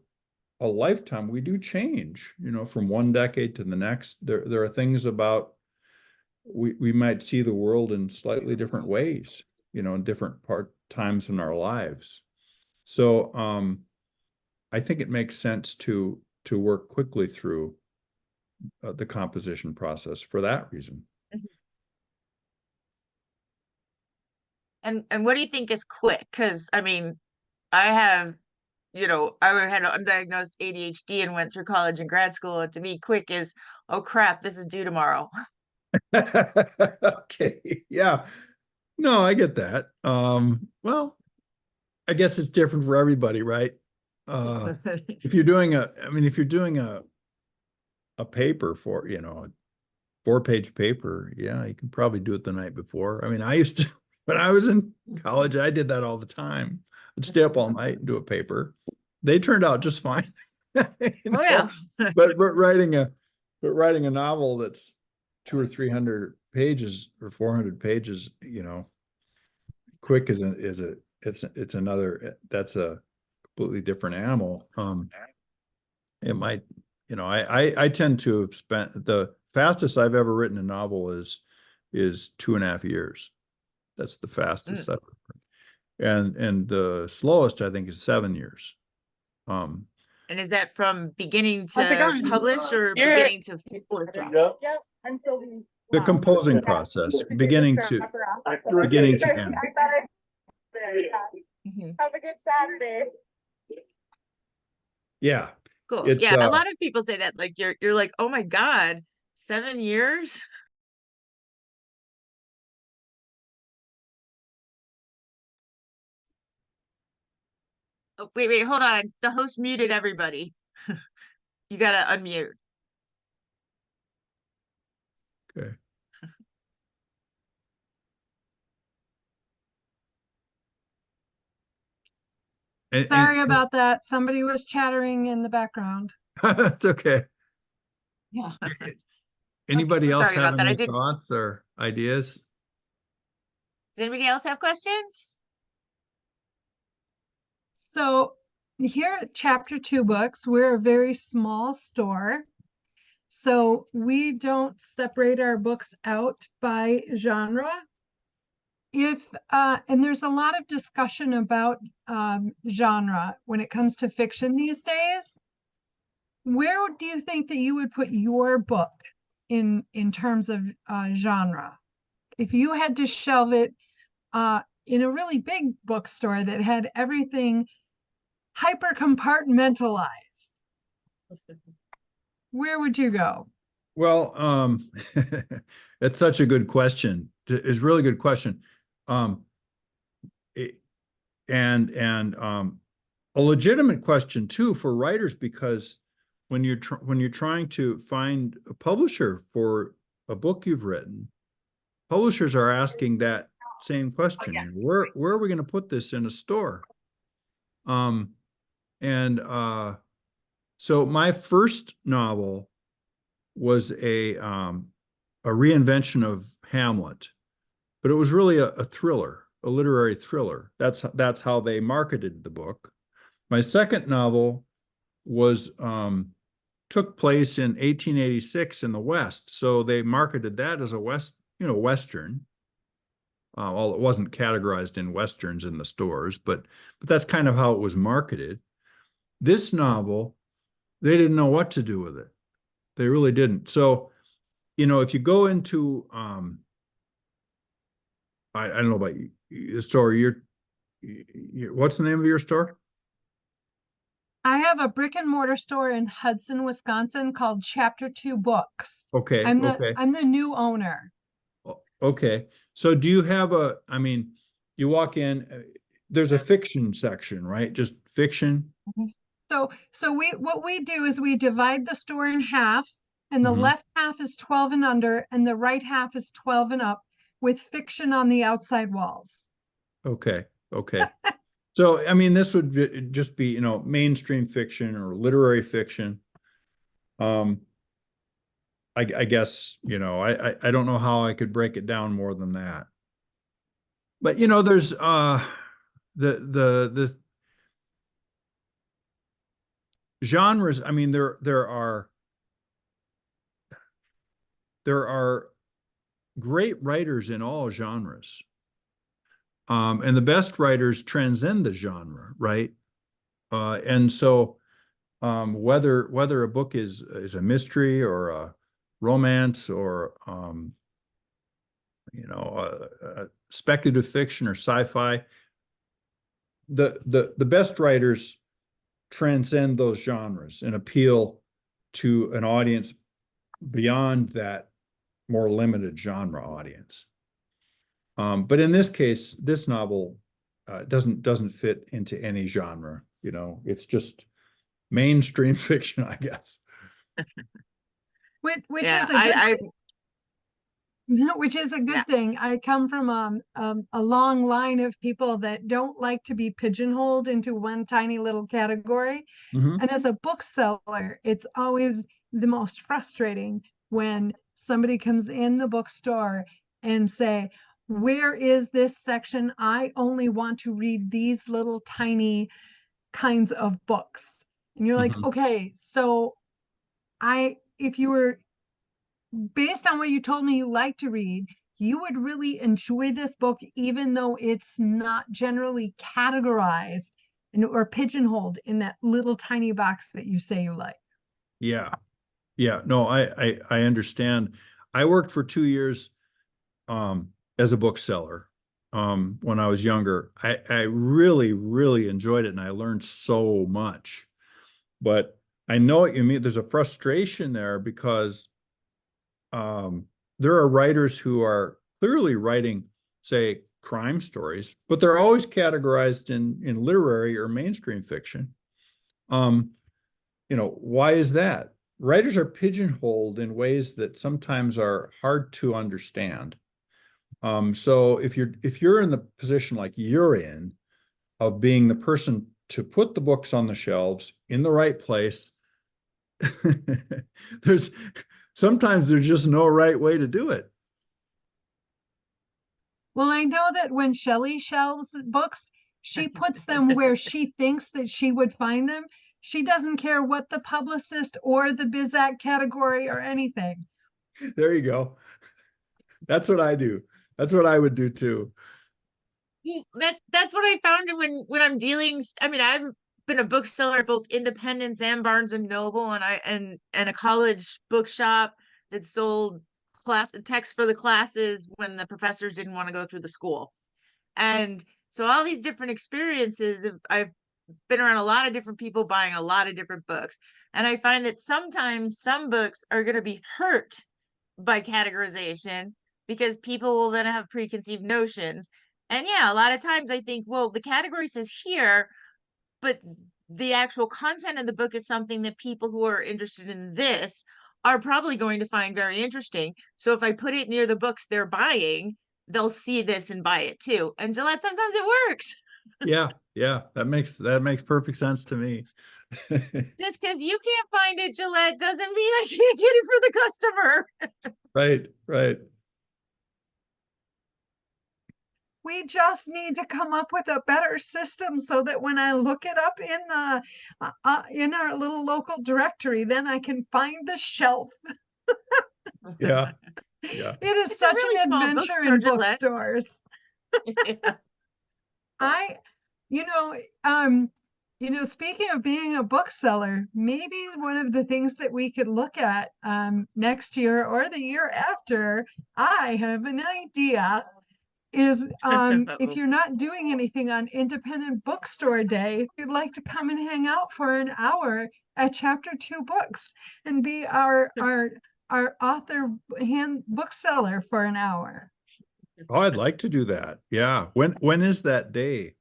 a lifetime, we do change. From one decade to the next. There are things about, we might see the world in slightly different ways. In different times in our lives. So I think it makes sense to work quickly through the composition process for that reason. Mm-hmm. And what do you think is quick? Because I mean, I have, I had an undiagnosed ADHD and went through college and grad school. And to me, quick is, oh crap, this is due tomorrow. Okay. Yeah. No, I get that. Well, I guess it's different for everybody, right? If you're doing a paper for, a 4-page paper, yeah, you can probably do it the night before. I mean, I used to, when I was in college, I did that all the time. I'd stay up all night and do a paper. They turned out just fine. Oh yeah. But writing a novel that's 200 or 300 pages or 400 pages, quick it's another, that's a completely different animal. It might, I tend to have spent the fastest I've ever written a novel is 2.5 years. That's the fastest I've ever. And the slowest I think is 7 years. And is that from beginning to publish or beginning to fourth draft? The composing process, beginning to end. Have a good Saturday. Yeah. Cool. Yeah, a lot of people say that. Like you're like, oh my God, 7 years? Oh, wait, hold on. The host muted everybody. You gotta unmute. Okay. Sorry about that. Somebody was chattering in the background. It's okay. Yeah. Anybody else Sorry have about that. any thoughts or ideas? Does anybody else have questions? So here at Chapter 2 Books, we're a very small store. So we don't separate our books out by genre. And there's a lot of discussion about genre when it comes to fiction these days. Where do you think that you would put your book in terms of genre? If you had to shelve it in a really big bookstore that had everything hyper compartmentalized, where would you go? Well, it's such a good question. It's a really good question. And a legitimate question too for writers, because when you're trying to find a publisher for a book you've written, publishers are asking that same question. Where are we going to put this in a store? So my first novel was a reinvention of Hamlet, but it was really a thriller, a literary thriller. That's how they marketed the book. My second novel was took place in 1886 in the West, so they marketed that as a Western. Well, it wasn't categorized in Westerns in the stores, but that's kind of how it was marketed. This novel, they didn't know what to do with it. They really didn't. So, if you go into, I don't know about the store, what's the name of your store? I have a brick and mortar store in Hudson, Wisconsin called Chapter 2 Books. Okay. I'm the new owner. Okay. So do you have you walk in, there's a fiction section, right? Just fiction. So what we do is we divide the store in half, and the left half is 12 and under, and the right half is 12 and up, with fiction on the outside walls. Okay. So, this would just be, mainstream fiction or literary fiction. I guess, I don't know how I could break it down more than that. But, there's the genres. There are great writers in all genres. And the best writers transcend the genre, right? And so whether a book is a mystery or a romance or speculative fiction or sci-fi, the best writers transcend those genres and appeal to an audience beyond that more limited genre audience. But in this case, this novel doesn't fit into any genre. It's just mainstream fiction, I guess. Which Yeah, is a good thing. I come from a long line of people that don't like to be pigeonholed into one tiny little category. And as a bookseller, it's always the most frustrating when somebody comes in the bookstore and say, where is this section? I only want to read these little tiny kinds of books. And you're like, Mhm. okay, so if you were, based on what you told me you like to read, you would really enjoy this book, even though it's not generally categorized or pigeonholed in that little tiny box that you say you like. Yeah. Yeah. No, I understand. I worked for 2 years as a bookseller when I was younger. I really, really enjoyed it and I learned so much. But I know what you mean. There's a frustration there because there are writers who are clearly writing, say, crime stories, but they're always categorized in literary or mainstream fiction. Um, why is that? Writers are pigeonholed in ways that sometimes are hard to understand. So if you're in the position like you're in of being the person to put the books on the shelves in the right place, there's sometimes there's just no right way to do it. Well, I know that when Shelley shelves books, she puts them where she thinks that she would find them. She doesn't care what the publicist or the Bizac category or anything. There you go. That's what I do. That's what I would do too. Well, that's what I found when I'm dealing. I mean, I've been a bookseller at both Independence and Barnes and Noble, and a college bookshop that sold class text for the classes when the professors didn't want to go through the school. And so all these different experiences, I've been around a lot of different people buying a lot of different books, and I find that sometimes some books are going to be hurt by categorization because people will then have preconceived notions. And yeah, a lot of times I think, well, the category says here, but the actual content of the book is something that people who are interested in this are probably going to find very interesting. So if I put it near the books they're buying, they'll see this and buy it too. And Gillette, sometimes it works. Yeah, yeah, that makes perfect sense to me. Just because you can't find it, Gillette, doesn't mean I can't get it for the customer. Right, right. We just need to come up with a better system so that when I look it up in our little local directory, then I can find the shelf. Yeah, yeah. It is It's a such really an small adventure bookstore, in Gillette. bookstores. Yeah. I, you know, speaking of being a bookseller, maybe one of the things that we could look at next year or the year after, I have an idea, is if Uh-oh. you're not doing anything on Independent Bookstore Day, if you'd like to come and hang out for an hour at Chapter 2 Books and be our author hand bookseller for an hour. Oh, I'd like to do that. Yeah. When is that day?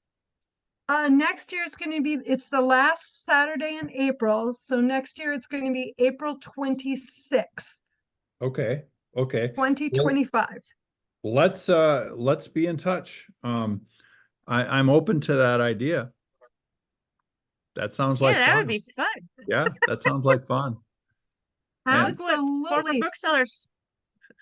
Next year it's going to be, it's the last Saturday in April. So next year it's going to be April 26th, Okay. Okay. Well, 2025. let's be in touch. I'm open to that idea. That sounds Yeah, like that would fun. be fun. Yeah, that sounds like fun. And Look what former Absolutely. booksellers.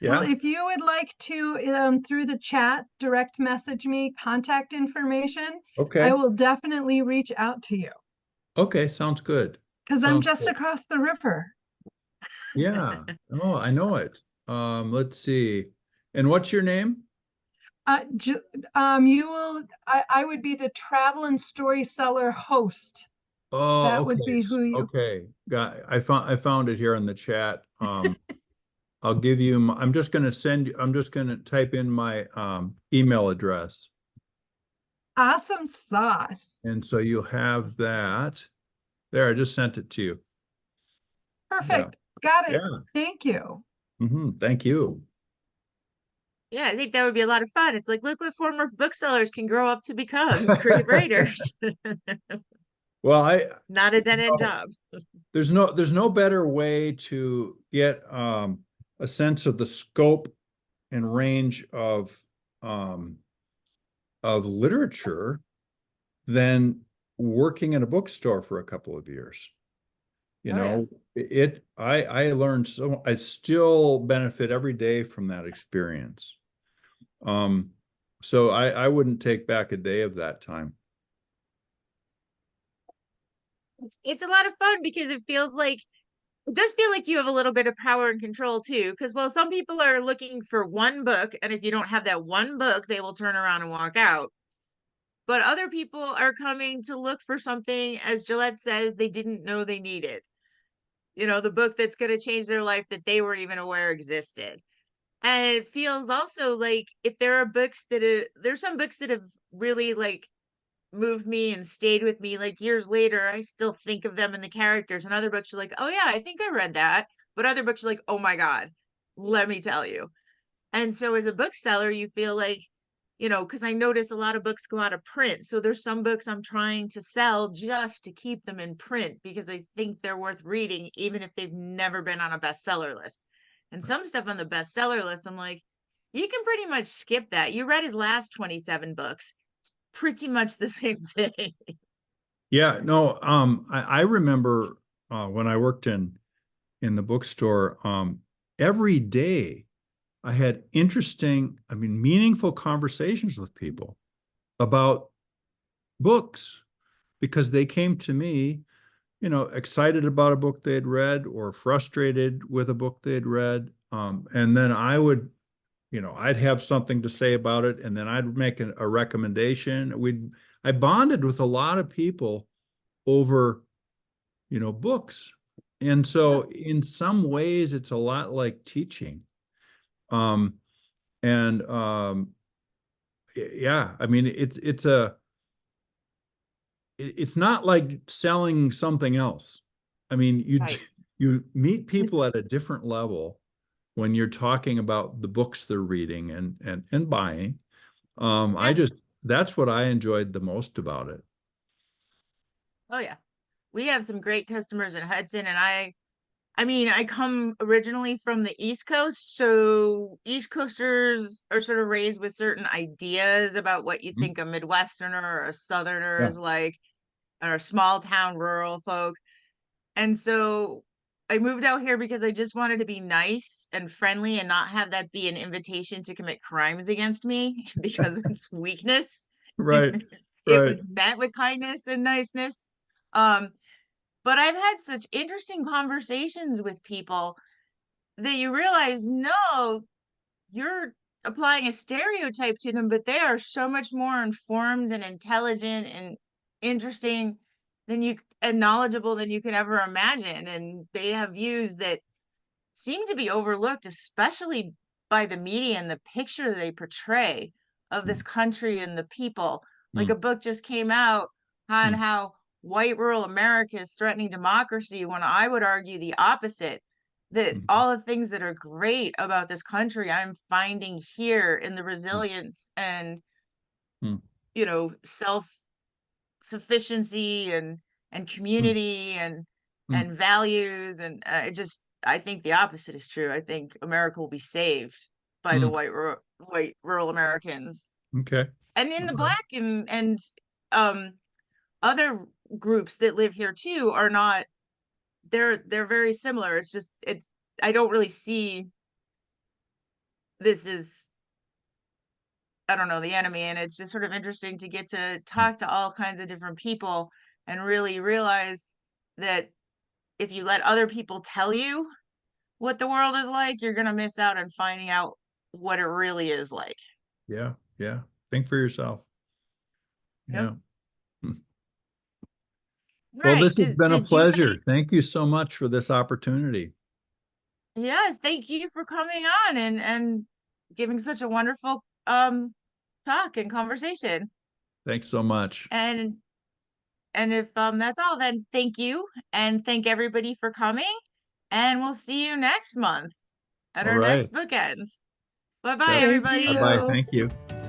Well, yeah, if you would like to, through the chat, direct message me contact information, I okay. will definitely reach out to you Okay, sounds good. because I'm Sounds just good. across the river. Yeah. Oh, I know it. Let's see. And what's your name? I would be the travel and story seller host. Oh, That would okay. be who you, Okay. I found it here in the chat. I'll give you I'm just gonna type in my email address. awesome sauce. And so you have that. There, I just sent it to you. Yeah. Perfect. Got it. Yeah. Thank you. Thank you. Yeah, I think that would be a lot of fun. It's like, look what former booksellers can grow up to become great writers. Well, Not a dead-end job. there's no better way to get a sense of the scope and range of literature than working in a bookstore for a couple of years. You Oh, yeah. know, I learned so I still benefit every day from that experience. So I wouldn't take back a day of that time. it's a lot of fun because it does feel like you have a little bit of power and control too. Because well, some people are looking for one book, and if you don't have that one book, they will turn around and walk out. But other people are coming to look for something, as Gillette says, they didn't know they needed. You know, the book that's going to change their life that they weren't even aware existed. And it feels also like if there are books there's some books that have really like moved me and stayed with me like years later. I still think of them and the characters, and other books are like, oh yeah, I think I read that. But other books are like, oh my God, let me tell you. And so as a bookseller, you feel like, you know, because I notice a lot of books go out of print. So there's some books I'm trying to sell just to keep them in print because I think they're worth reading, even if they've never been on a bestseller list. And some stuff on the bestseller list, I'm like, you can pretty much skip that. You read his last 27 books. It's pretty much the same thing. Yeah, no, I remember when I worked in the bookstore, every day I had interesting, meaningful conversations with people about books because they came to me, you know, excited about a book they'd read or frustrated with a book they'd read. And then I would, you know, I'd have something to say about it, and then I'd make a recommendation. I bonded with a lot of people over, you know, books. And so in some ways it's a lot like teaching. Um, and yeah, I mean, it's not like selling something else. I mean, Right. you meet people at a different level when you're talking about the books they're reading and buying. Yeah. That's what I enjoyed the most about it. Oh yeah. We have some great customers in Hudson, and I mean, I come originally from the East Coast, so East Coasters are sort of raised with certain ideas about what you Mhm. think a Midwesterner or a Southerner Yeah. is like, or small town rural folk. And so I moved out here because I just wanted to be nice and friendly and not have that be an invitation to commit crimes against me because of its weakness. Right, It right. was met with kindness and niceness. Um, but I've had such interesting conversations with people that you realize, no, you're applying a stereotype to them, but they are so much more informed and intelligent and interesting than you and knowledgeable than you could ever imagine. And they have views that seem to be overlooked, especially by the media and the picture they portray of this Mm, country and the people. Like mm, a book just came out on mm, how white rural America is threatening democracy, when I would argue the opposite, that mm, all the things that are great about this country, I'm finding here in the mm, resilience and, mm, you know, self sufficiency and mm, community mm, and values, and I think the opposite is true. I think America will be saved by the mm. white rural Americans, Okay. and in All the right. black and um other groups that live here too are not. They're very similar. It's just it's I don't really see this as, I don't know, the enemy. And it's just sort of interesting to get to Mm, talk to all kinds of different people and really realize that if you let other people tell you what the world is like, you're going to miss out on finding out what it really is like. yeah, yeah. Think for yourself. Yep. Yeah. Mm. Well, Right. this has been a Did you have any? pleasure. Thank you so much for this opportunity. Yes, thank you for coming on and giving such a wonderful talk and conversation. Thanks so much. And if that's all, then thank you and thank everybody for coming. And we'll see you next month at All our right. next bookends. Bye bye, Yep. Thank everybody. Bye-bye. you. Thank you.